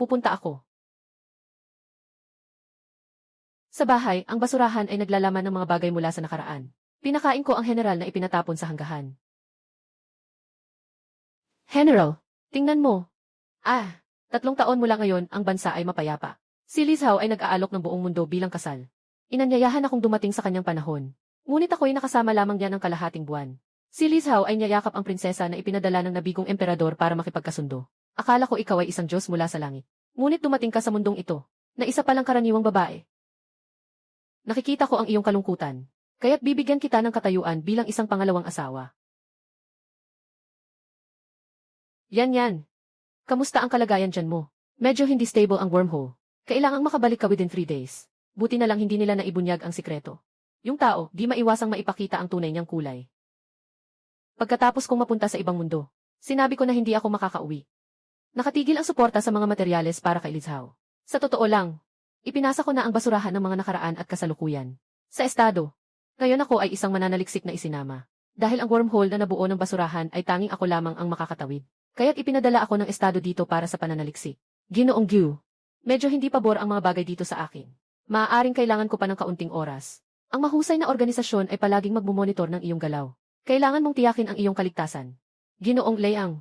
pupunta ako. Sa bahay, ang basurahan ay naglalaman ng mga bagay mula sa nakaraan. Pinakain ko ang general na ipinatapon sa hanggahan. General, tingnan mo. 3 taon mula ngayon ang bansa ay mapayapa. Si Liz Hao ay nag-aalok ng buong mundo bilang kasal. Inanyayahan akong dumating sa kanyang panahon. Ngunit ako'y nakasama lamang niya ng kalahating buwan. Si Liz Hao ay niyayakap ang prinsesa na ipinadala ng nabigong emperador para makipagkasundo. Akala ko ikaw ay isang Diyos mula sa langit. Ngunit dumating ka sa mundong ito, na isa palang karaniwang babae. Nakikita ko ang iyong kalungkutan, kaya't bibigyan kita ng katayuan bilang isang pangalawang asawa. Yan. Kamusta ang kalagayan dyan mo? Medyo hindi stable ang wormhole. Kailangang makabalik ka within 3 days. Buti na lang hindi nila naibunyag ang sikreto. Yung tao, di maiwasang maipakita ang tunay niyang kulay. Pagkatapos kong mapunta sa ibang mundo, sinabi ko na hindi ako makakauwi. Nakatigil ang suporta sa mga materyales para kay Liz Hao. Sa totoo lang, ipinasa ko na ang basurahan ng mga nakaraan at kasalukuyan. Sa estado, ngayon ako ay isang mananaliksik na isinama. Dahil ang wormhole na nabuo ng basurahan ay tanging ako lamang ang makakatawid. Kaya't ipinadala ako ng estado dito para sa pananaliksik. Ginoong Gyu, medyo hindi pabor ang mga bagay dito sa akin. Maaaring kailangan ko pa ng kaunting oras. Ang mahusay na organisasyon ay palaging magmumonitor ng iyong galaw. Kailangan mong tiyakin ang iyong kaligtasan. Ginoong Liang.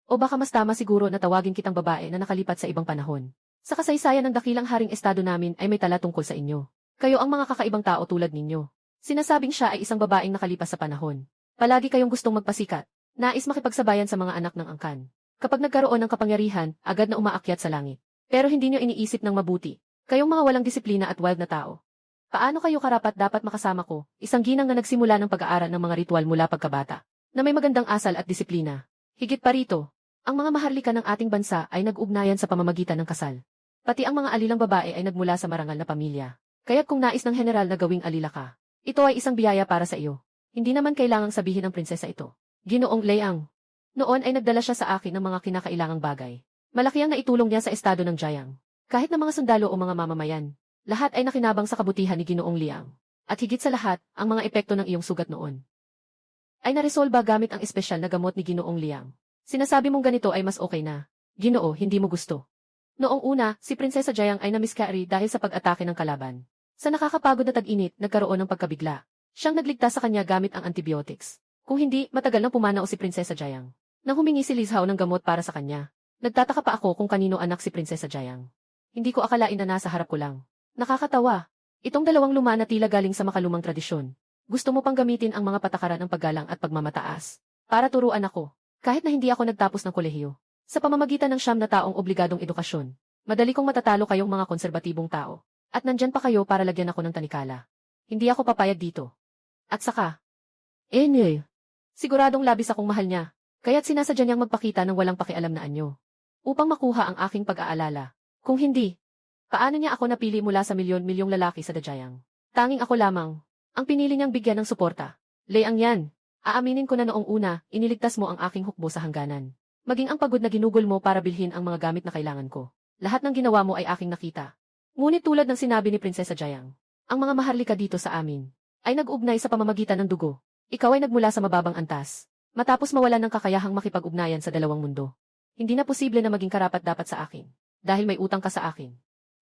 O baka mas tama siguro na tawagin kitang babae na nakalipat sa ibang panahon. Sa kasaysayan ng dakilang haring estado namin ay may tala tungkol sa inyo. Kayo ang mga kakaibang tao tulad ninyo. Sinasabing siya ay isang babaeng nakalipas sa panahon. Palagi kayong gustong magpasikat. Nais makipagsabayan sa mga anak ng angkan. Kapag nagkaroon ng kapangyarihan, agad na umaakyat sa langit. Pero hindi nyo iniisip ng mabuti. Kayong mga walang disiplina at wild na tao. Paano kayo karapat dapat makasama ko, isang ginang na nagsimula ng pag-aaral ng mga ritual mula pagkabata, na may magandang asal at disiplina? Higit pa rito, ang mga maharlika ng ating bansa ay nag-ugnayan sa pamamagitan ng kasal. Pati ang mga alilang babae ay nagmula sa marangal na pamilya. Kaya't kung nais ng general na gawing alila ka, ito ay isang biyaya para sa iyo. Hindi naman kailangang sabihin ng prinsesa ito. Ginoong Liang. Noon ay nagdala siya sa akin ng mga kinakailangang bagay. Malaki ang naitulong niya sa estado ng Jiang. Kahit na mga sundalo o mga mamamayan, lahat ay nakinabang sa kabutihan ni Ginoong Liang. At higit sa lahat, ang mga epekto ng iyong sugat noon ay naresolba gamit ang espesyal na gamot ni Ginoong Liang. Sinasabi mong ganito ay mas okay na. Ginoo, hindi mo gusto. Noong una, si Prinsesa Jiang ay namiscarry dahil sa pag-atake ng kalaban. Sa nakakapagod na tag-init, nagkaroon ng pagkabigla. Siyang nagligtas sa kanya gamit ang antibiotics. Kung hindi, matagal nang pumanao si Prinsesa Jiang. Nang humingi si Liz Hao ng gamot para sa kanya, nagtataka pa ako kung kanino anak si Prinsesa Jiang. Hindi ko akalain na nasa harap ko lang. Nakakatawa. Itong dalawang luma na tila galing sa makalumang tradisyon. Gusto mo pang gamitin ang mga patakaran ng paggalang at pagmamataas para turuan ako, kahit na hindi ako nagtapos ng kolehiyo. Sa pamamagitan ng 9 na taong obligadong edukasyon, madali kong matatalo kayong mga konserbatibong tao. At nandyan pa kayo para lagyan ako ng tanikala. Hindi ako papayag dito. At saka, siguradong labis akong mahal niya, kaya't sinasadya niyang magpakita ng walang pakialam na anyo, upang makuha ang aking pag-aalala. Kung hindi, paano niya ako napili mula sa milyon-milyong lalaki sa Dajayang? Tanging ako lamang, ang pinili niyang bigyan ng suporta. Liang yan, aaminin ko na noong una, iniligtas mo ang aking hukbo sa hangganan. Maging ang pagod na ginugol mo para bilhin ang mga gamit na kailangan ko. Lahat ng ginawa mo ay aking nakita. Ngunit tulad ng sinabi ni Prinsesa Jiang, ang mga maharlika dito sa amin ay nag-ugnay sa pamamagitan ng dugo. Ikaw ay nagmula sa mababang antas, matapos mawalan ng kakayahang makipag-ugnayan sa dalawang mundo. Hindi na posible na maging karapat-dapat sa akin, dahil may utang ka sa akin.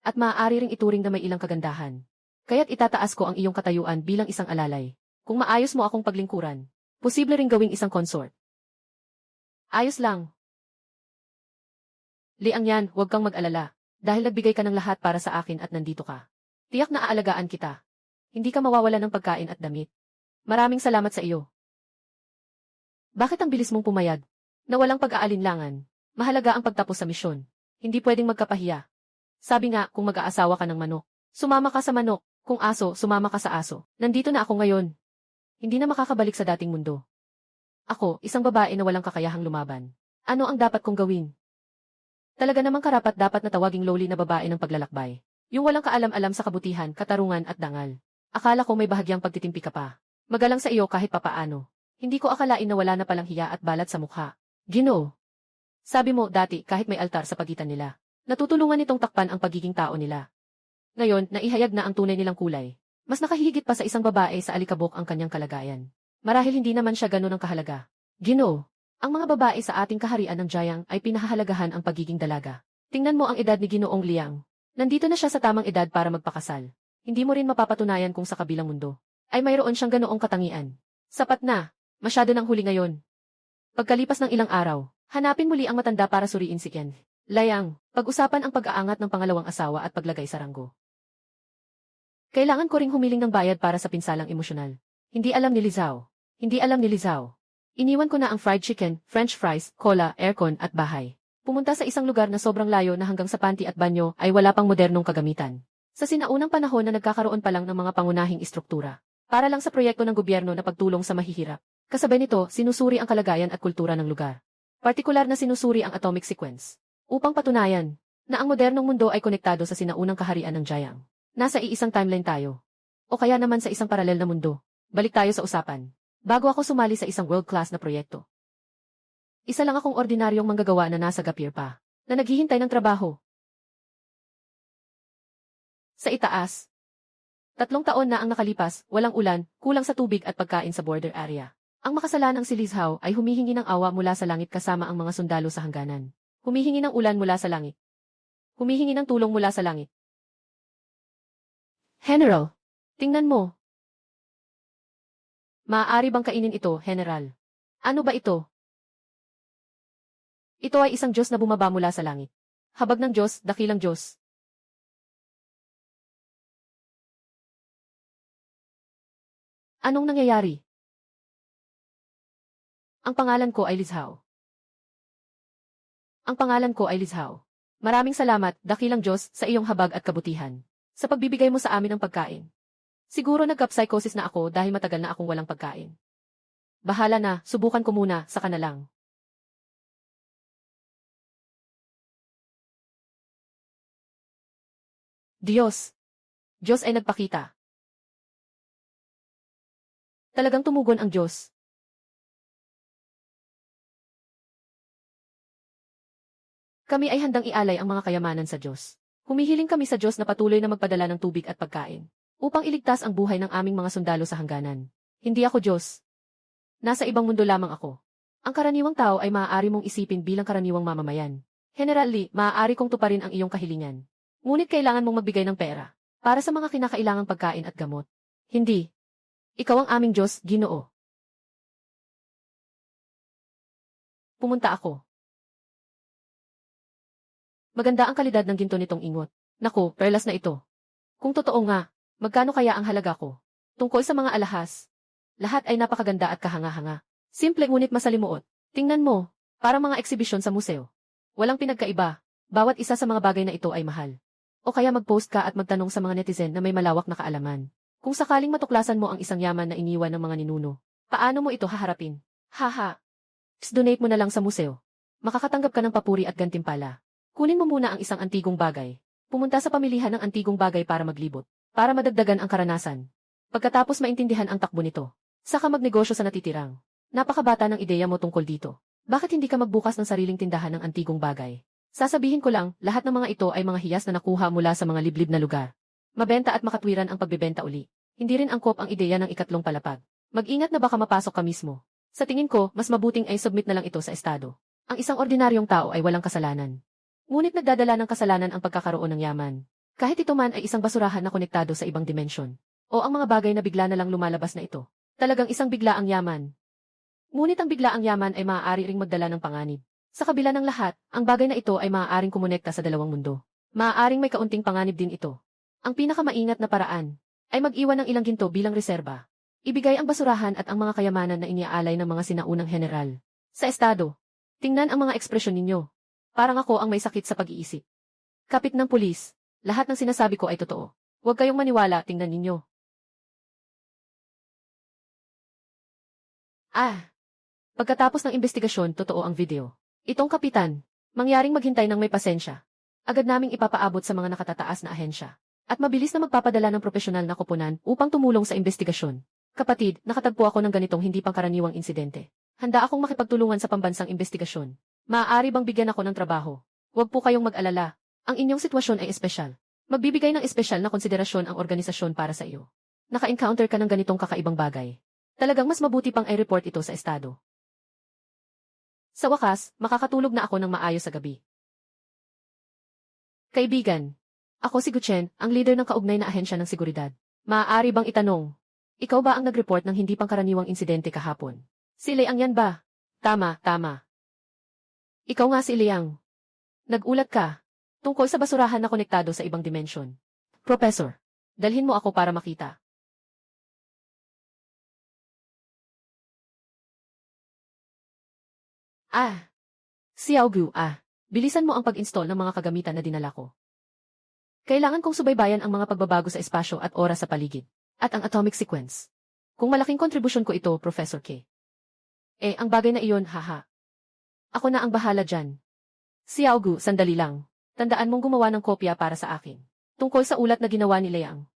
At maaari ring ituring na may ilang kagandahan. Kaya't itataas ko ang iyong katayuan bilang isang alalay. Kung maayos mo akong paglingkuran, posible ring gawing isang consort. Ayos lang. Liang yan, huwag kang mag-alala. Dahil nagbigay ka ng lahat para sa akin at nandito ka. Tiyak na aalagaan kita. Hindi ka mawawala ng pagkain at damit. Maraming salamat sa iyo. Bakit ang bilis mong pumayag? Na walang pag-aalinlangan. Mahalaga ang pagtapos sa misyon. Hindi pwedeng magkapahiya. Sabi nga, kung mag-aasawa ka ng manok, sumama ka sa manok. Kung aso, sumama ka sa aso. Nandito na ako ngayon. Hindi na makakabalik sa dating mundo. Ako, isang babae na walang kakayahang lumaban. Ano ang dapat kong gawin? Talaga namang karapat-dapat na tawaging lowly na babae ng paglalakbay. Yung walang kaalam-alam sa kabutihan, katarungan at dangal. Akala ko may bahagyang pagtitimpi ka pa. Magalang sa iyo kahit papaano. Hindi ko akalain na wala na palang hiya at balat sa mukha. Ginoo. Sabi mo dati kahit may altar sa pagitan nila, natutulungan nitong takpan ang pagiging tao nila. Ngayon, naihayag na ang tunay nilang kulay. Mas nakahihigit pa sa isang babae sa alikabok ang kanyang kalagayan. Marahil hindi naman siya ganun ang kahalaga. Ginoo. Ang mga babae sa ating kaharian ng Jiang ay pinahahalagahan ang pagiging dalaga. Tingnan mo ang edad ni Ginoong Liang. Nandito na siya sa tamang edad para magpakasal. Hindi mo rin mapapatunayan kung sa kabilang mundo ay mayroon siyang ganoong katangian. Sapat na. Masyado nang huli ngayon. Pagkalipas ng ilang araw, hanapin muli ang matanda para suriin si Ken. Layang, pag-usapan ang pag-aangat ng pangalawang asawa at paglagay sa ranggo. Kailangan ko ring humiling ng bayad para sa pinsalang emosyonal. Hindi alam ni Lizao. Hindi alam ni Lizao. Iniwan ko na ang fried chicken, french fries, cola, aircon at bahay. Pumunta sa isang lugar na sobrang layo na hanggang sa panty at banyo ay wala pang modernong kagamitan. Sa sinaunang panahon na nagkakaroon pa lang ng mga pangunahing istruktura. Para lang sa proyekto ng gobyerno na pagtulong sa mahihirap. Kasabay nito, sinusuri ang kalagayan at kultura ng lugar. Partikular na sinusuri ang atomic sequence. Upang patunayan na ang modernong mundo ay konektado sa sinaunang kaharian ng Jiang. Nasa iisang timeline tayo. O kaya naman sa isang paralel na mundo. Balik tayo sa usapan. Bago ako sumali sa isang world-class na proyekto. Isa lang akong ordinaryong manggagawa na nasa gap year pa, na naghihintay ng trabaho. Sa itaas, 3 taon na ang nakalipas, walang ulan, kulang sa tubig at pagkain sa border area. Ang makasalanang si Liz Hao ay humihingi ng awa mula sa langit kasama ang mga sundalo sa hangganan. Humihingi ng ulan mula sa langit. Humihingi ng tulong mula sa langit. General, tingnan mo. Maaari bang kainin ito, General? Ano ba ito? Ito ay isang Diyos na bumaba mula sa langit. Habag ng Diyos, dakilang Diyos. Anong nangyayari? Ang pangalan ko ay Liz Hao. Ang pangalan ko ay Liz Hao. Maraming salamat, dakilang Diyos, sa iyong habag at kabutihan. Sa pagbibigay mo sa amin ng pagkain. Siguro nagka-psychosis na ako dahil matagal na akong walang pagkain. Bahala na, subukan ko muna, saka na lang. Diyos. Diyos ay nagpakita. Talagang tumugon ang Diyos. Kami ay handang ialay ang mga kayamanan sa Diyos. Humihiling kami sa Diyos na patuloy na magpadala ng tubig at pagkain, upang iligtas ang buhay ng aming mga sundalo sa hangganan. Hindi ako Diyos. Nasa ibang mundo lamang ako. Ang karaniwang tao ay maaari mong isipin bilang karaniwang mamamayan. General Lee, maaari kong tuparin ang iyong kahilingan. Ngunit kailangan mong magbigay ng pera para sa mga kinakailangang pagkain at gamot. Hindi. Ikaw ang aming Diyos, Ginoo. Pumunta ako. Maganda ang kalidad ng ginto nitong ingot. Naku, perlas na ito. Kung totoo nga, magkano kaya ang halaga ko? Tungkol sa mga alahas. Lahat ay napakaganda at kahanga-hanga. Simple ngunit masalimuot. Tingnan mo, parang mga eksibisyon sa museo. Walang pinagkaiba. Bawat isa sa mga bagay na ito ay mahal. O kaya mag-post ka at magtanong sa mga netizen na may malawak na kaalaman. Kung sakaling matuklasan mo ang isang yaman na iniwan ng mga ninuno, paano mo ito haharapin? Haha. Donate mo na lang sa museo. Makakatanggap ka ng papuri at gantimpala. Kunin mo muna ang isang antigong bagay. Pumunta sa pamilihan ng antigong bagay para maglibot, para madagdagan ang karanasan. Pagkatapos maintindihan ang takbo nito, saka magnegosyo sa natitirang. Napakabata ng ideya mo tungkol dito. Bakit hindi ka magbukas ng sariling tindahan ng antigong bagay? Sasabihin ko lang, lahat ng mga ito ay mga hiyas na nakuha mula sa mga liblib na lugar. Mabenta at makatwiran ang pagbebenta uli. Hindi rin angkop ang ideya ng ikatlong palapag. Mag-ingat na baka mapasok ka mismo. Sa tingin ko, mas mabuting ay submit na lang ito sa estado. Ang isang ordinaryong tao ay walang kasalanan. Ngunit nagdadala ng kasalanan ang pagkakaroon ng yaman. Kahit ito man ay isang basurahan na konektado sa ibang dimensyon. O ang mga bagay na bigla na lang lumalabas na ito. Talagang isang bigla ang yaman. Ngunit ang bigla ang yaman ay maaari ring magdala ng panganib. Sa kabila ng lahat, ang bagay na ito ay maaaring kumonekta sa dalawang mundo. Maaaring may kaunting panganib din ito. Ang pinakamaingat na paraan ay mag-iwan ng ilang ginto bilang reserba. Ibigay ang basurahan at ang mga kayamanan na iniaalay ng mga sinaunang general. Sa estado, tingnan ang mga ekspresyon ninyo. Parang ako ang may sakit sa pag-iisip. Kapit ng pulis, lahat ng sinasabi ko ay totoo. Huwag kayong maniwala, tingnan ninyo. Pagkatapos ng investigasyon, totoo ang video. Itong kapitan, mangyaring maghintay ng may pasensya. Agad naming ipapaabot sa mga nakatataas na ahensya. At mabilis na magpapadala ng propesyonal na koponan upang tumulong sa investigasyon. Kapatid, nakatagpo ako ng ganitong hindi pangkaraniwang insidente. Handa akong makipagtulungan sa pambansang investigasyon. Maaari bang bigyan ako ng trabaho? Huwag po kayong mag-alala. Ang inyong sitwasyon ay espesyal. Magbibigay ng espesyal na konsiderasyon ang organisasyon para sa iyo. Naka-encounter ka ng ganitong kakaibang bagay. Talagang mas mabuti pang i-report ito sa estado. Sa wakas, makakatulog na ako ng maayos sa gabi. Kaibigan. Ako si Guchen, ang leader ng kaugnay na ahensya ng seguridad. Maaari bang itanong? Ikaw ba ang nag-report ng hindi pangkaraniwang insidente kahapon? Si Liang yan ba? Tama, tama. Ikaw nga si Liang. Nagulat ka. Tungkol sa basurahan na konektado sa ibang dimensyon. Professor, dalhin mo ako para makita. Xiao Gu, bilisan mo ang pag-install ng mga kagamitan na dinala ko. Kailangan kong subaybayan ang mga pagbabago sa espasyo at oras sa paligid, at ang atomic sequence. Kung malaking kontribusyon ko ito, Professor K. Ang bagay na iyon, haha. Ako na ang bahala dyan. Xiao Gu, sandali lang. Tandaan mong gumawa ng kopya para sa akin. Tungkol sa ulat na ginawa ni Liang.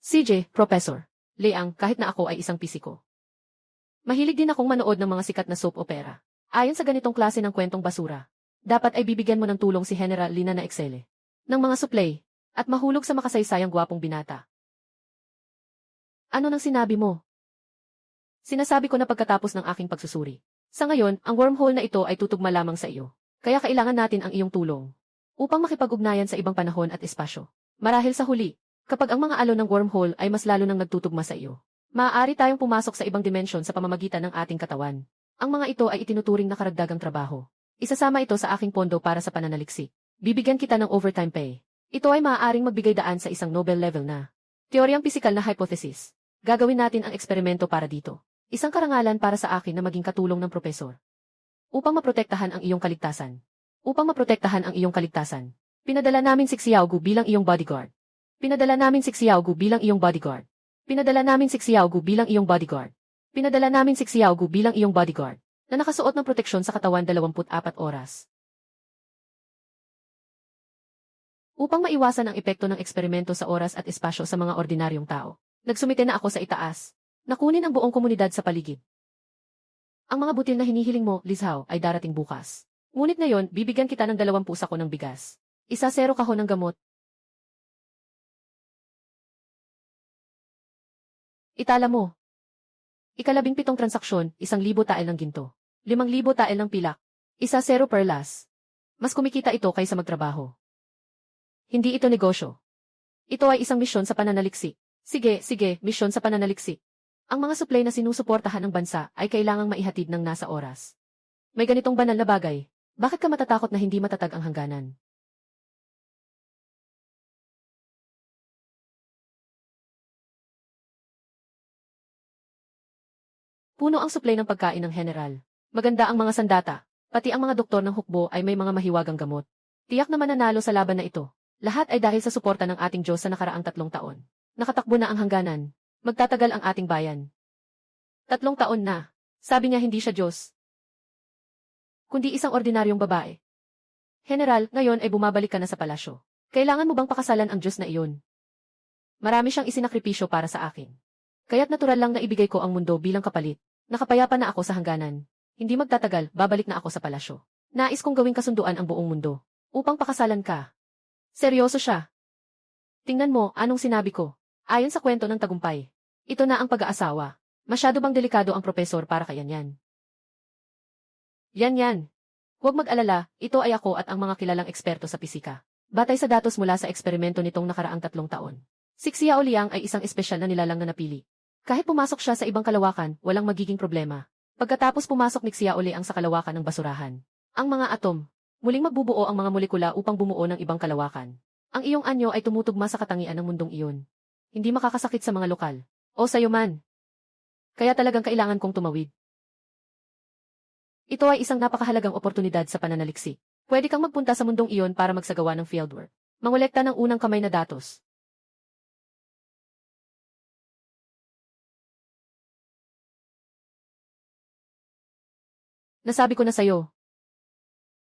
CJ, Professor. Liang, kahit na ako ay isang pisiko. Mahilig din akong manood ng mga sikat na soap opera. Ayon sa ganitong klase ng kwentong basura, dapat ay bibigyan mo ng tulong si General Lina na Excele. Ng mga suplay, at mahulog sa makasaysayang gwapong binata. Ano nang sinabi mo? Sinasabi ko na pagkatapos ng aking pagsusuri. Sa ngayon, ang wormhole na ito ay tutugma lamang sa iyo. Kaya kailangan natin ang iyong tulong. Upang makipag-ugnayan sa ibang panahon at espasyo. Marahil sa huli, kapag ang mga alon ng wormhole ay mas lalo nang nagtutugma sa iyo, maaari tayong pumasok sa ibang dimensyon sa pamamagitan ng ating katawan. Ang mga ito ay itinuturing na karagdagang trabaho. Isasama ito sa aking pondo para sa pananaliksik. Bibigyan kita ng overtime pay. Ito ay maaaring magbigay daan sa isang Nobel level na teoryang pisikal na hypothesis. Gagawin natin ang eksperimento para dito. Isang karangalan para sa akin na maging katulong ng propesor. Upang maprotektahan ang iyong kaligtasan. Pinadala namin si Xiao Gu bilang iyong bodyguard. Pinadala namin si Xiao Gu bilang iyong bodyguard. Na nakasuot ng proteksyon sa katawan 24 oras. Upang maiwasan ang epekto ng eksperimento sa oras at espasyo sa mga ordinaryong tao, nagsumite na ako sa itaas. Nakunin ang buong komunidad sa paligid. Ang mga butil na hinihiling mo, Lizhao, ay darating bukas. Ngunit ngayon, bibigyan kita ng 20 sako ng bigas. 10 kahon ng gamot. Itala mo. 17 transaksyon, 1,000 tael ng ginto. 5,000 tael ng pilak. 10 perlas. Mas kumikita ito kaysa magtrabaho. Hindi ito negosyo. Ito ay isang misyon sa pananaliksik. Sige, misyon sa pananaliksik. Ang mga suplay na sinusuportahan ng bansa ay kailangang maihatid ng nasa oras. May ganitong banal na bagay. Bakit ka matatakot na hindi matatag ang hangganan? Puno ang suplay ng pagkain ng general. Maganda ang mga sandata. Pati ang mga doktor ng hukbo ay may mga mahiwagang gamot. Tiyak na mananalo sa laban na ito. Lahat ay dahil sa suporta ng ating Diyos sa nakaraang 3 taon. Nakatakbo na ang hangganan. Magtatagal ang ating bayan. 3 taon na. Sabi niya hindi siya Diyos. Kundi isang ordinaryong babae. General, ngayon ay bumabalik ka na sa palasyo. Kailangan mo bang pakasalan ang Diyos na iyon? Marami siyang isinakripisyo para sa akin. Kaya't natural lang na ibigay ko ang mundo bilang kapalit. Nakapayapa na ako sa hangganan. Hindi magtatagal, babalik na ako sa palasyo. Nais kong gawing kasunduan ang buong mundo. Upang pakasalan ka. Seryoso siya. Tingnan mo, anong sinabi ko. Ayon sa kwento ng tagumpay. Ito na ang pag-aasawa. Masyado bang delikado ang propesor para kay Yan? Yan. Huwag mag-alala, ito ay ako at ang mga kilalang eksperto sa pisika. Batay sa datos mula sa eksperimento nitong nakaraang 3 taon. Si Xiao Liang ay isang espesyal na nilalang na napili. Kahit pumasok siya sa ibang kalawakan, walang magiging problema. Pagkatapos pumasok ni Xiao Liang sa kalawakan ng basurahan. Ang mga atom. Muling magbubuo ang mga molekula upang bumuo ng ibang kalawakan. Ang iyong anyo ay tumutugma sa katangian ng mundong iyon. Hindi makakasakit sa mga lokal. O sayo man. Kaya talagang kailangan kong tumawid. Ito ay isang napakahalagang oportunidad sa pananaliksik. Pwede kang magpunta sa mundong iyon para magsagawa ng fieldwork. Mangolekta ng unang kamay na datos. Nasabi ko na sayo.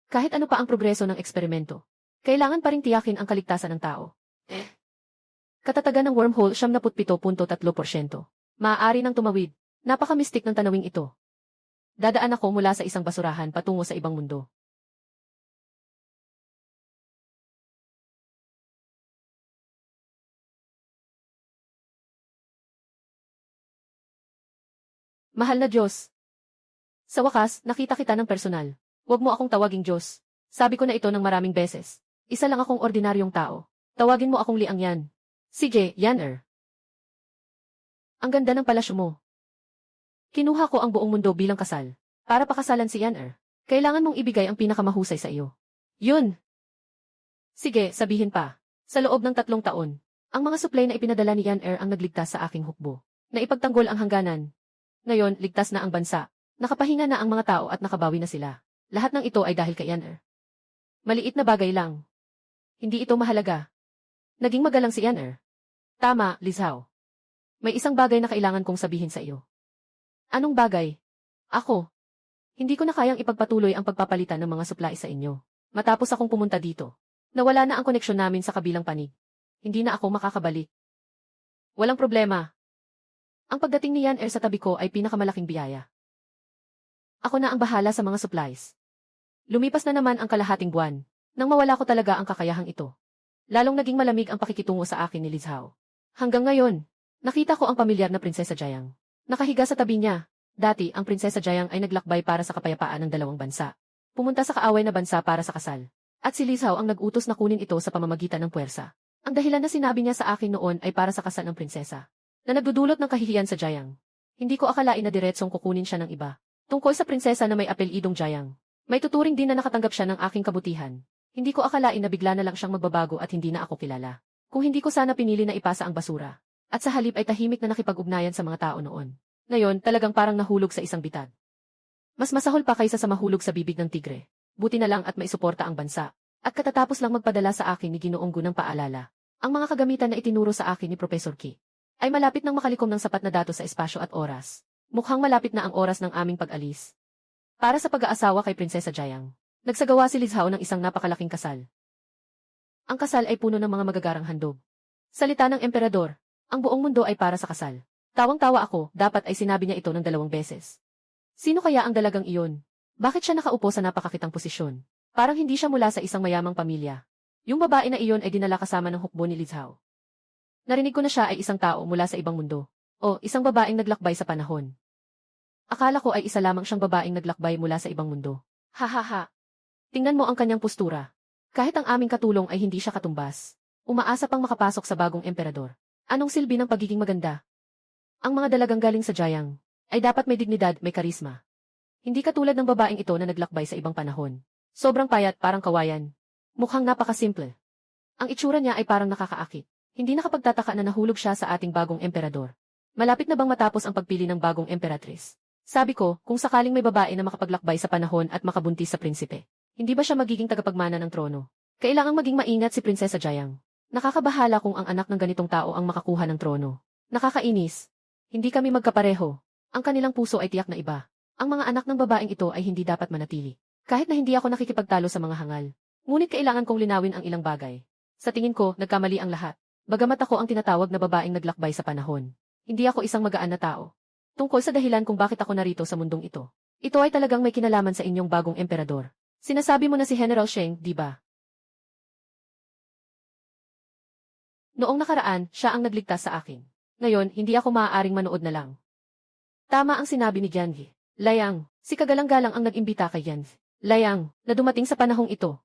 Kahit ano pa ang progreso ng eksperimento, kailangan pa ring tiyakin ang kaligtasan ng tao. Katatagan ng wormhole 77.3%. Maaari nang tumawid. Napaka-mystic ng tanawing ito. Dadaan ako mula sa isang basurahan patungo sa ibang mundo. Mahal na Diyos. Sa wakas, nakita kita ng personal. Huwag mo akong tawaging Diyos. Sabi ko na ito ng maraming beses. Isa lang akong ordinaryong tao. Tawagin mo akong Liang Yan. Sige, Yan. Ang ganda ng palasyo mo. Kinuha ko ang buong mundo bilang kasal. Para pakasalan si Yan. Kailangan mong ibigay ang pinakamahusay sa iyo. Yun. Sige, sabihin pa. Sa loob ng 3 taon, ang mga supply na ipinadala ni Yan ang nagligtas sa aking hukbo. Na ipagtanggol ang hangganan. Ngayon, ligtas na ang bansa. Nakapahinga na ang mga tao at nakabawi na sila. Lahat ng ito ay dahil kay Yan. Maliit na bagay lang. Hindi ito mahalaga. Naging magalang si Yan. Tama, Liz Hao. May isang bagay na kailangan kong sabihin sa iyo. Anong bagay? Ako. Hindi ko na kayang ipagpatuloy ang pagpapalitan ng mga supply sa inyo. Matapos akong pumunta dito. Nawala na ang koneksyon namin sa kabilang panig. Hindi na ako makakabalik. Walang problema. Ang pagdating ni Yan sa tabi ko ay pinakamalaking biyaya. Ako na ang bahala sa mga supplies. Lumipas na naman ang kalahating buwan, nang mawala ko talaga ang kakayahang ito. Lalong naging malamig ang pakikitungo sa akin ni Liz Hao. Hanggang ngayon, nakita ko ang pamilyar na Prinsesa Jiang. Nakahiga sa tabi niya. Dati, ang Prinsesa Jiang ay naglakbay para sa kapayapaan ng 2 bansa. Pumunta sa kaaway na bansa para sa kasal. At si Liz Hao ang nag-utos na kunin ito sa pamamagitan ng puwersa. Ang dahilan na sinabi niya sa akin noon ay para sa kasal ng prinsesa. Na nagdudulot ng kahihiyan sa Jiang. Hindi ko akalain na diretsong kukunin siya ng iba. Tungkol sa prinsesa na may apelidong Jiang. May tuturing din na nakatanggap siya ng aking kabutihan. Hindi ko akalain na bigla na lang siyang magbabago at hindi na ako kilala. Kung hindi ko sana pinili na ipasa ang basura. At sa halip ay tahimik na nakipag-ugnayan sa mga tao noon. Ngayon, talagang parang nahulog sa isang bitag. Mas masahol pa kaysa sa mahulog sa bibig ng tigre. Buti na lang at maisuporta ang bansa. At katatapos lang magpadala sa akin ni Ginoong Gu ng paalala. Ang mga kagamitan na itinuro sa akin ni Professor Qi ay malapit nang makalikom ng sapat na datos sa espasyo at oras. Mukhang malapit na ang oras ng aming pag-alis. Para sa pag-aasawa kay Prinsesa Jiang, nagsagawa si Liz Hao ng isang napakalaking kasal. Ang kasal ay puno ng mga magagarang handog. Salita ng emperador, ang buong mundo ay para sa kasal. Tawang-tawa ako, dapat ay sinabi niya ito ng 2 beses. Sino kaya ang dalagang iyon? Bakit siya nakaupo sa napakakitang posisyon? Parang hindi siya mula sa isang mayamang pamilya. Yung babae na iyon ay dinala kasama ng hukbo ni Liz Hao. Narinig ko na siya ay isang tao mula sa ibang mundo. O, isang babaeng naglakbay sa panahon. Akala ko ay isa lamang siyang babaeng naglakbay mula sa ibang mundo. Ha. Tingnan mo ang kanyang postura. Kahit ang aming katulong ay hindi siya katumbas. Umaasa pang makapasok sa bagong emperador. Anong silbi ng pagiging maganda? Ang mga dalagang galing sa Jiang ay dapat may dignidad, may karisma. Hindi katulad ng babaeng ito na naglakbay sa ibang panahon. Sobrang payat, parang kawayan. Mukhang napakasimple. Ang itsura niya ay parang nakakaakit. Hindi nakapagtataka na nahulog siya sa ating bagong emperador. Malapit na bang matapos ang pagpili ng bagong emperatrice? Sabi ko, kung sakaling may babae na makapaglakbay sa panahon at makabuntis sa prinsipe, hindi ba siya magiging tagapagmana ng trono? Kailangang maging maingat si Prinsesa Jiang. Nakakabahala kung ang anak ng ganitong tao ang makakuha ng trono. Nakakainis. Hindi kami magkapareho. Ang kanilang puso ay tiyak na iba. Ang mga anak ng babaeng ito ay hindi dapat manatili. Kahit na hindi ako nakikipagtalo sa mga hangal. Ngunit kailangan kong linawin ang ilang bagay. Sa tingin ko, nagkamali ang lahat. Bagamat ako ang tinatawag na babaeng naglakbay sa panahon. Hindi ako isang magaan na tao. Tungkol sa dahilan kung bakit ako narito sa mundong ito. Ito ay talagang may kinalaman sa inyong bagong emperador. Sinasabi mo na si General Sheng, di ba? Noong nakaraan, siya ang nagligtas sa akin. Ngayon, hindi ako maaaring manood na lang. Tama ang sinabi ni Yanvi. Layang, si Kagalang-galang ang nag-imbita kay Yanvi. Layang, na dumating sa panahong ito.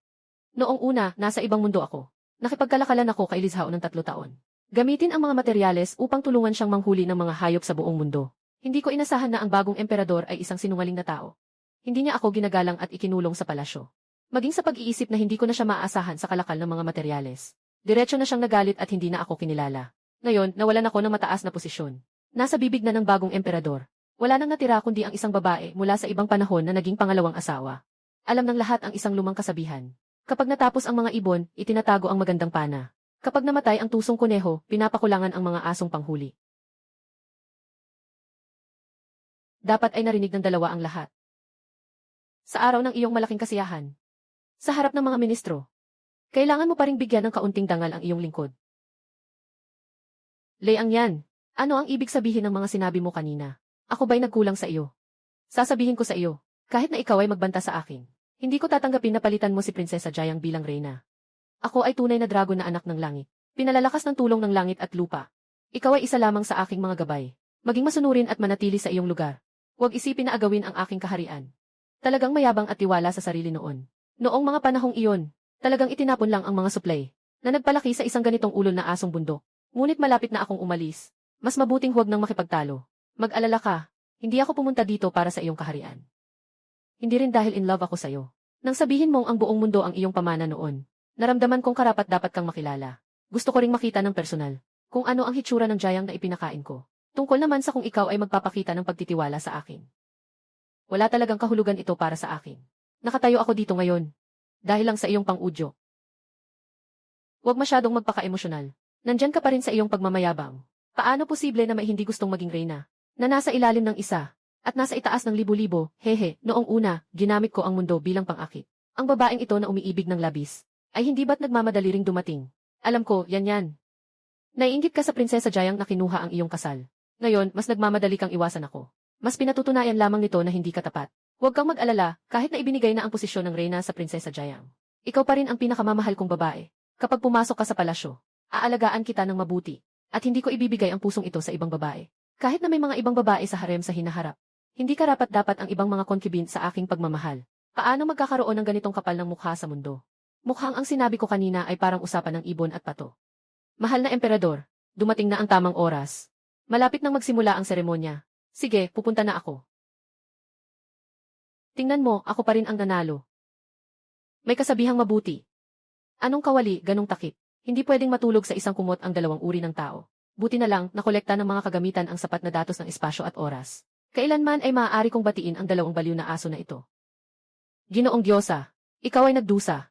Noong una, nasa ibang mundo ako. Nakipagkalakalan ako kay Liz Hao ng 3 taon. Gamitin ang mga materyales upang tulungan siyang manghuli ng mga hayop sa buong mundo. Hindi ko inasahan na ang bagong emperador ay isang sinungaling na tao. Hindi niya ako ginagalang at ikinulong sa palasyo. Maging sa pag-iisip na hindi ko na siya maaasahan sa kalakal ng mga materyales. Diretso na siyang nagalit at hindi na ako kinilala. Ngayon, nawalan ako ng mataas na posisyon. Nasa bibig na ng bagong emperador. Wala nang natira kundi ang isang babae mula sa ibang panahon na naging pangalawang asawa. Alam ng lahat ang isang lumang kasabihan. Kapag natapos ang mga ibon, itinatago ang magandang pana. Kapag namatay ang tusong kuneho, pinapakulangan ang mga asong panghuli. Dapat ay narinig ng dalawa ang lahat. Sa araw ng iyong malaking kasiyahan. Sa harap ng mga ministro. Kailangan mo pa ring bigyan ng kaunting dangal ang iyong lingkod. Liang Yan, ano ang ibig sabihin ng mga sinabi mo kanina? Ako ba'y nagkulang sa iyo? Sasabihin ko sa iyo, kahit na ikaw ay magbanta sa akin, hindi ko tatanggapin na palitan mo si Prinsesa Jiang bilang reyna. Ako ay tunay na dragon na anak ng langit. Pinalalakas ng tulong ng langit at lupa. Ikaw ay isa lamang sa aking mga gabay. Maging masunurin at manatili sa iyong lugar. Huwag isipin na agawin ang aking kaharian. Talagang mayabang at tiwala sa sarili noon. Noong mga panahong iyon, Talagang itinapon lang ang mga supply na nagpalaki sa isang ganitong ulol na asong bundok. Ngunit malapit na akong umalis. Mas mabuting huwag nang makipagtalo. Mag-alala ka, hindi ako pumunta dito para sa iyong kaharian. Hindi rin dahil in love ako sa'yo. Nang sabihin mong ang buong mundo ang iyong pamana noon, naramdaman kong karapat-dapat kang makilala. Gusto ko ring makita ng personal kung ano ang hitsura ng Jayang na ipinakain ko. Tungkol naman sa kung ikaw ay magpapakita ng pagtitiwala sa akin. Wala talagang kahulugan ito para sa akin. Nakatayo ako dito ngayon dahil lang sa iyong pang-udyo. Huwag masyadong magpaka-emosyonal. Nandyan ka pa rin sa iyong pagmamayabang. Paano posible na may hindi gustong maging reyna, na nasa ilalim ng isa, at nasa itaas ng libo-libo? Noong una, ginamit ko ang mundo bilang pang-akit. Ang babaeng ito na umiibig ng labis, ay hindi ba't nagmamadali ring dumating? Alam ko, yan. Naiinggit ka sa Prinsesa Jayang na kinuha ang iyong kasal. Ngayon, mas nagmamadali kang iwasan ako. Mas pinatutunayan lamang nito na hindi ka tapat. Huwag kang mag-alala, kahit na ibinigay na ang posisyon ng reyna sa Prinsesa Jayang. Ikaw pa rin ang pinakamamahal kong babae. Kapag pumasok ka sa palasyo, aalagaan kita ng mabuti, at hindi ko ibibigay ang pusong ito sa ibang babae. Kahit na may mga ibang babae sa harem sa hinaharap, hindi karapat-dapat ang ibang mga concubine sa aking pagmamahal. Paano magkakaroon ng ganitong kapal ng mukha sa mundo? Mukhang ang sinabi ko kanina ay parang usapan ng ibon at pato. Mahal na emperador, dumating na ang tamang oras. Malapit nang magsimula ang seremonya. Sige, pupunta na ako. Tingnan mo, ako pa rin ang nanalo. May kasabihang mabuti. Anong kawali, ganong takip? Hindi pwedeng matulog sa isang kumot ang dalawang uri ng tao. Buti na lang, nakolekta ng mga kagamitan ang sapat na datos ng espasyo at oras. Kailanman ay maaari kong batiin ang dalawang baliw na aso na ito. Ginoong Diyosa, ikaw ay nagdusa.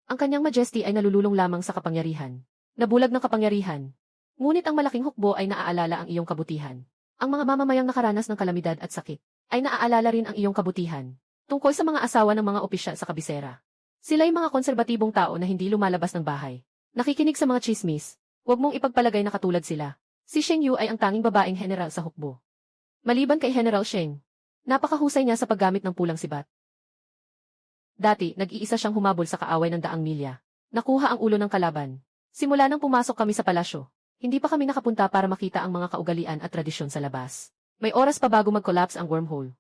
Ang kanyang majesty ay nalululong lamang sa kapangyarihan. Nabulag ng kapangyarihan. Ngunit ang malaking hukbo ay naaalala ang iyong kabutihan. Ang mga mamamayang nakaranas ng kalamidad at sakit ay naaalala rin ang iyong kabutihan. Tungkol sa mga asawa ng mga opisyal sa kabisera. Sila'y mga konserbatibong tao na hindi lumalabas ng bahay. Nakikinig sa mga chismis. Huwag mong ipagpalagay na katulad sila. Si Sheng Yu ay ang tanging babaeng general sa hukbo. Maliban kay General Sheng, napakahusay niya sa paggamit ng pulang sibat. Dati, nag-iisa siyang humabol sa kaaway ng 100 milya. Nakuha ang ulo ng kalaban. Simula nang pumasok kami sa palasyo, hindi pa kami nakapunta para makita ang mga kaugalian at tradisyon sa labas. May oras pa bago mag-collapse ang wormhole.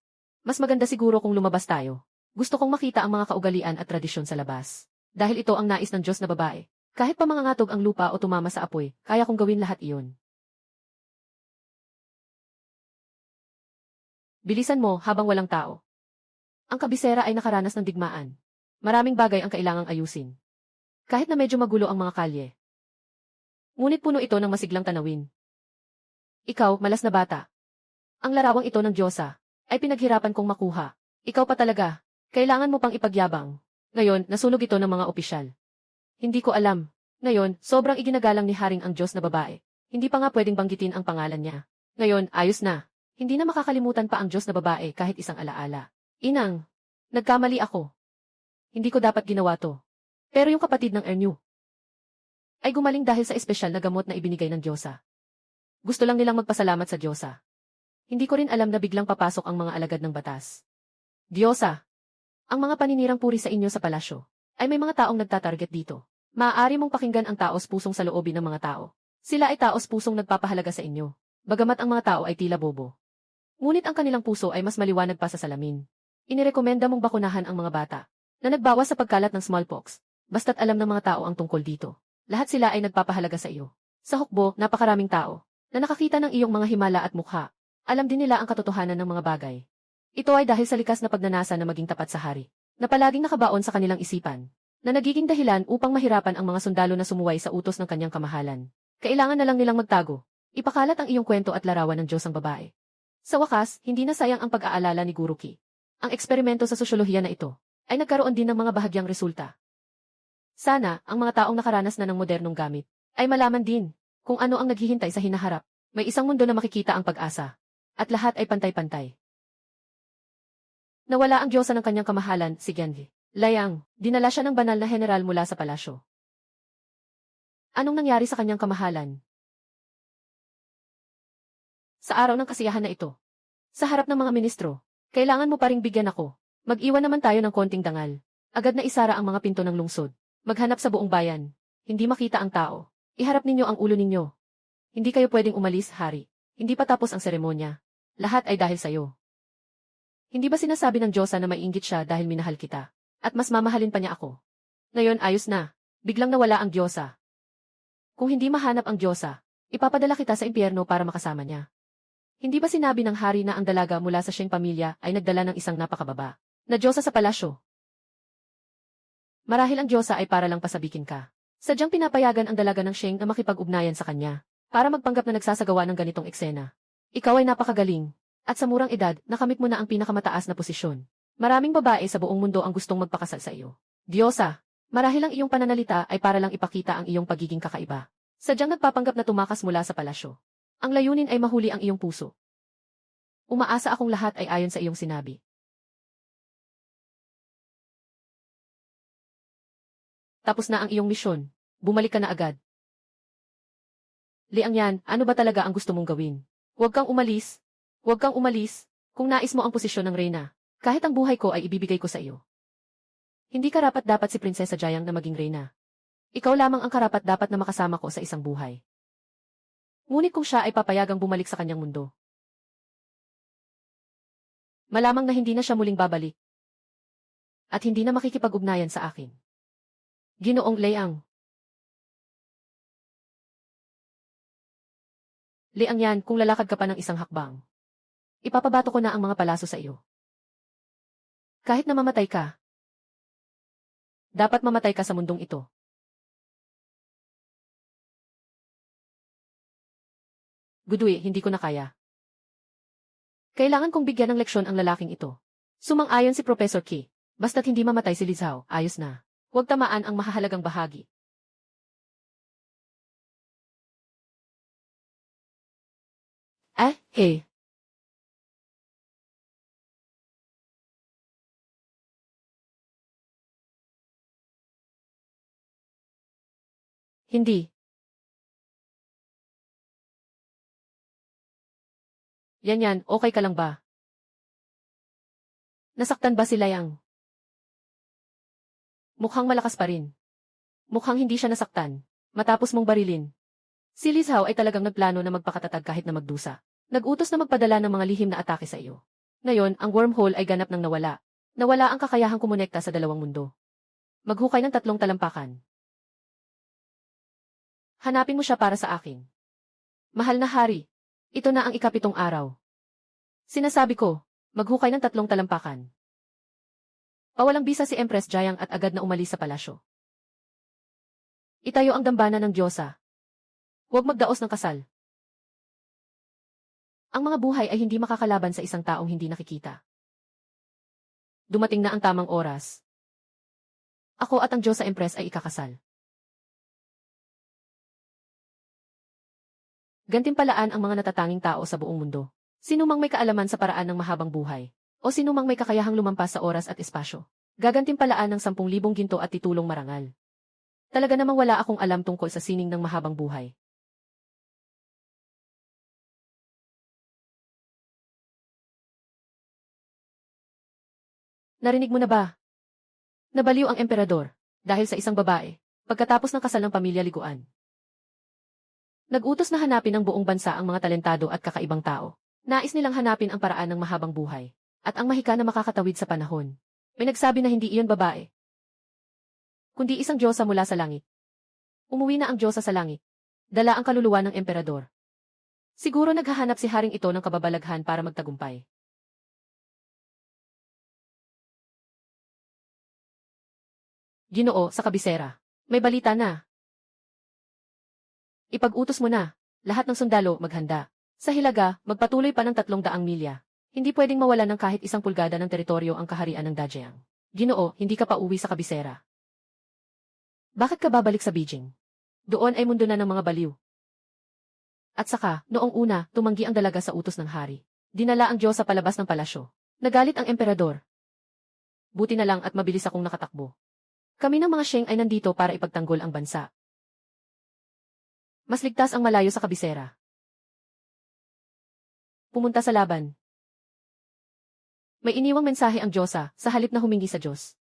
Mas maganda siguro kung lumabas tayo. Gusto kong makita ang mga kaugalian at tradisyon sa labas. Dahil ito ang nais ng Diyos na babae. Kahit pa mangangatog ang lupa o tumama sa apoy, kaya kong gawin lahat iyon. Bilisan mo habang walang tao. Ang kabisera ay nakaranas ng digmaan. Maraming bagay ang kailangang ayusin. Kahit na medyo magulo ang mga kalye. Ngunit puno ito ng masiglang tanawin. Ikaw, malas na bata. Ang larawang ito ng Diyosa ay pinaghirapan kong makuha. Ikaw pa talaga. Kailangan mo pang ipagyabang. Ngayon, nasunog ito ng mga opisyal. Hindi ko alam. Ngayon, sobrang iginagalang ni Haring ang Diyos na babae. Hindi pa nga pwedeng banggitin ang pangalan niya. Ngayon, ayos na. Hindi na makakalimutan pa ang Diyos na babae kahit isang alaala. Inang, nagkamali ako. Hindi ko dapat ginawa to. Pero yung kapatid ng Ernyu ay gumaling dahil sa espesyal na gamot na ibinigay ng Diyosa. Gusto lang nilang magpasalamat sa Diyosa. Hindi ko rin alam na biglang papasok ang mga alagad ng batas. Diyosa, ang mga paninirang puri sa inyo sa palasyo ay may mga taong nagtatarget dito. Maaari mong pakinggan ang taos pusong sa loobin ng mga tao. Sila ay taos pusong nagpapahalaga sa inyo, bagamat ang mga tao ay tila bobo. Ngunit ang kanilang puso ay mas maliwanag pa sa salamin. Inirekomenda mong bakunahan ang mga bata na nagbawas sa pagkalat ng smallpox, basta't alam ng mga tao ang tungkol dito. Lahat sila ay nagpapahalaga sa iyo. Sa hukbo, napakaraming tao na nakakita ng iyong mga himala at mukha. Alam din nila ang katotohanan ng mga bagay. Ito ay dahil sa likas na pagnanasa na maging tapat sa hari, na palaging nakabaon sa kanilang isipan, na nagiging dahilan upang mahirapan ang mga sundalo na sumuway sa utos ng kanyang kamahalan. Kailangan na lang nilang magtago. Ipakalat ang iyong kwento at larawan ng Diyos ang babae. Sa wakas, hindi na sayang ang pag-aalala ni Guru Ki. Ang eksperimento sa sosyolohiya na ito ay nagkaroon din ng mga bahagyang resulta. Sana, ang mga taong nakaranas na ng modernong gamit ay malaman din kung ano ang naghihintay sa hinaharap. May isang mundo na makikita ang pag-asa. At lahat ay pantay-pantay. Nawala ang Diyosa ng kanyang kamahalan, si Genji. Layang, dinala siya ng banal na general mula sa palasyo. Anong nangyari sa kanyang kamahalan? Sa araw ng kasiyahan na ito, sa harap ng mga ministro, kailangan mo pa ring bigyan ako. Mag-iwan naman tayo ng konting dangal. Agad na isara ang mga pinto ng lungsod. Maghanap sa buong bayan. Hindi makita ang tao. Iharap ninyo ang ulo ninyo. Hindi kayo pwedeng umalis, hari. Hindi pa tapos ang seremonya. Lahat ay dahil sa'yo. Hindi ba sinasabi ng Diyosa na maiinggit siya dahil minahal kita? At mas mamahalin pa niya ako. Ngayon ayos na. Biglang nawala ang Diyosa. Kung hindi mahanap ang Diyosa, ipapadala kita sa impyerno para makasama niya. Hindi ba sinabi ng hari na ang dalaga mula sa siyang pamilya ay nagdala ng isang napakababa na Diyosa sa palasyo? Marahil ang Diyosa ay para lang pasabikin ka. Sadyang pinapayagan ang dalaga ng Sheng na makipag-ugnayan sa kanya para magpanggap na nagsasagawa ng ganitong eksena. Ikaw ay napakagaling. At sa murang edad, nakamit mo na ang pinakamataas na posisyon. Maraming babae sa buong mundo ang gustong magpakasal sa iyo. Diyosa, marahil ang iyong pananalita ay para lang ipakita ang iyong pagiging kakaiba. Sadyang nagpapanggap na tumakas mula sa palasyo. Ang layunin ay mahuli ang iyong puso. Umaasa akong lahat ay ayon sa iyong sinabi. Tapos na ang iyong misyon. Bumalik ka na agad. Liang yan, ano ba talaga ang gusto mong gawin? Huwag kang umalis. Huwag kang umalis. Kung nais mo ang posisyon ng reyna, kahit ang buhay ko ay ibibigay ko sa iyo. Hindi karapat-dapat si Prinsesa Jayang na maging reyna. Ikaw lamang ang karapat-dapat na makasama ko sa isang buhay. Ngunit kung siya ay papayagang bumalik sa kanyang mundo, malamang na hindi na siya muling babalik. At hindi na makikipag-ugnayan sa akin. Ginoong Liang. Liang yan, kung lalakad ka pa ng isang hakbang, ipapabato ko na ang mga palaso sa iyo. Kahit na mamatay ka, dapat mamatay ka sa mundong ito. Gudui, hindi ko na kaya. Kailangan kong bigyan ng leksyon ang lalaking ito. Sumang-ayon si Professor Qi. Basta't hindi mamatay si Li Zhao, ayos na. Huwag tamaan ang mahahalagang bahagi. Hey. Hindi. Yan, okay ka lang ba? Nasaktan ba si Liang? Mukhang malakas pa rin. Mukhang hindi siya nasaktan. Matapos mong barilin. Si Li Zhao ay talagang nagplano na magpakatatag kahit na magdusa. Nag-utos na magpadala ng mga lihim na atake sa iyo. Ngayon, ang wormhole ay ganap ng nawala. Nawala ang kakayahang kumonekta sa dalawang mundo. Maghukay ng 3 talampakan. Hanapin mo siya para sa akin. Mahal na hari, ito na ang ika-7 araw. Sinasabi ko, maghukay ng 3 talampakan. Pawalang bisa si Empress Jayang at agad na umalis sa palasyo. Itayo ang dambana ng Diyosa. Huwag magdaos ng kasal. Ang mga buhay ay hindi makakalaban sa isang taong hindi nakikita. Dumating na ang tamang oras. Ako at ang Diyosa Empress ay ikakasal. Gantimpalaan ang mga natatanging tao sa buong mundo. Sinumang may kaalaman sa paraan ng mahabang buhay, o sinumang may kakayahang lumampas sa oras at espasyo, gagantimpalaan ng 10,000 ginto at titulong marangal. Talaga namang wala akong alam tungkol sa sining ng mahabang buhay. Narinig mo na ba? Nabaliw ang emperador, dahil sa isang babae, pagkatapos ng kasal ng pamilya Liguan. Nag-utos na hanapin ng buong bansa ang mga talentado at kakaibang tao. Nais nilang hanapin ang paraan ng mahabang buhay, at ang mahika na makakatawid sa panahon. May nagsabi na hindi iyon babae, kundi isang Diyosa mula sa langit. Umuwi na ang Diyosa sa langit. Dala ang kaluluwa ng emperador. Siguro naghahanap si haring ito ng kababalaghan para magtagumpay. Ginoo, sa kabisera. May balita na. Ipag-utos mo na. Lahat ng sundalo, maghanda. Sa Hilaga, magpatuloy pa ng 300 milya. Hindi pwedeng mawalan ng kahit 1 pulgada ng teritoryo ang kaharian ng Dajiang. Ginoo, hindi ka pa uwi sa kabisera. Bakit ka babalik sa Beijing? Doon ay mundo na ng mga baliw. At saka, noong una, tumanggi ang dalaga sa utos ng hari. Dinala ang Diyos sa palabas ng palasyo. Nagalit ang emperador. Buti na lang at mabilis akong nakatakbo. Kami ng mga Sheng ay nandito para ipagtanggol ang bansa. Mas ligtas ang malayo sa kabisera. Pumunta sa laban. May iniwang mensahe ang Diyosa sa halip na humingi sa Diyos.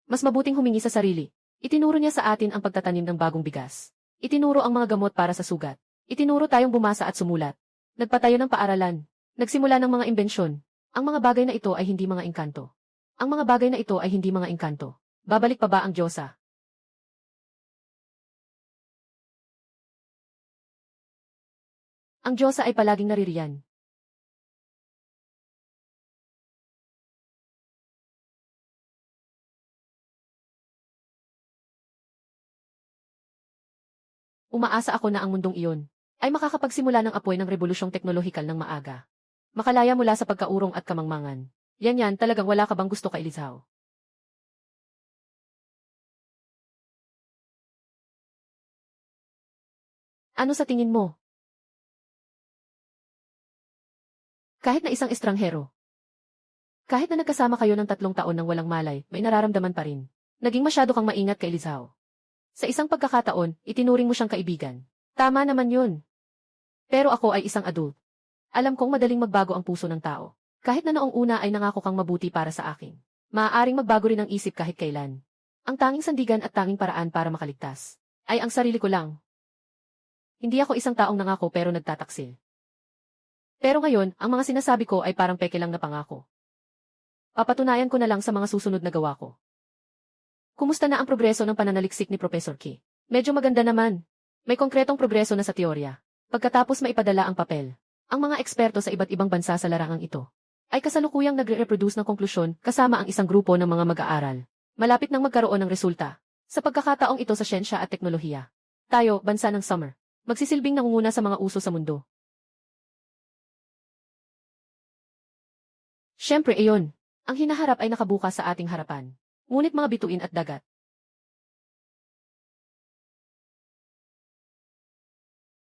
Mas mabuting humingi sa sarili. Itinuro niya sa atin ang pagtatanim ng bagong bigas. Itinuro ang mga gamot para sa sugat. Itinuro tayong bumasa at sumulat. Nagpatayo ng paaralan. Nagsimula ng mga imbensyon. Ang mga bagay na ito ay hindi mga engkanto. Ang mga bagay na ito ay hindi mga engkanto. Babalik pa ba ang Diyosa? Ang Diyosa ay palaging naririyan. Umaasa ako na ang mundong iyon ay makakapagsimula ng apoy ng rebolusyong teknolohikal ng maaga. Makalaya mula sa pagkaurong at kamangmangan. Yan talagang wala ka bang gusto kay Lizao? Ano sa tingin mo? Kahit na isang estranghero. Kahit na nagkasama kayo ng 3 taon ng walang malay, may nararamdaman pa rin. Naging masyado kang maingat kay Lizao. Sa isang pagkakataon, itinuring mo siyang kaibigan. Tama naman yun. Pero ako ay isang adult. Alam kong madaling magbago ang puso ng tao. Kahit na noong una ay nangako kang mabuti para sa akin. Maaaring magbago rin ang isip kahit kailan. Ang tanging sandigan at tanging paraan para makaligtas ay ang sarili ko lang. Hindi ako isang taong nangako pero nagtataksil. Pero ngayon, ang mga sinasabi ko ay parang peke lang na pangako. Papatunayan ko na lang sa mga susunod na gawa ko. Kumusta na ang progreso ng pananaliksik ni Professor Ki? Medyo maganda naman. May konkretong progreso na sa teorya. Pagkatapos maipadala ang papel, ang mga eksperto sa iba't ibang bansa sa larangang ito ay kasalukuyang nagre-reproduce ng konklusyon kasama ang isang grupo ng mga mag-aaral. Malapit nang magkaroon ng resulta. Sa pagkakataong ito sa siyensya at teknolohiya. Tayo, bansa ng Summer, magsisilbing nangunguna sa mga uso sa mundo. Siyempre iyon. Ang hinaharap ay nakabukas sa ating harapan. Ngunit mga bituin at dagat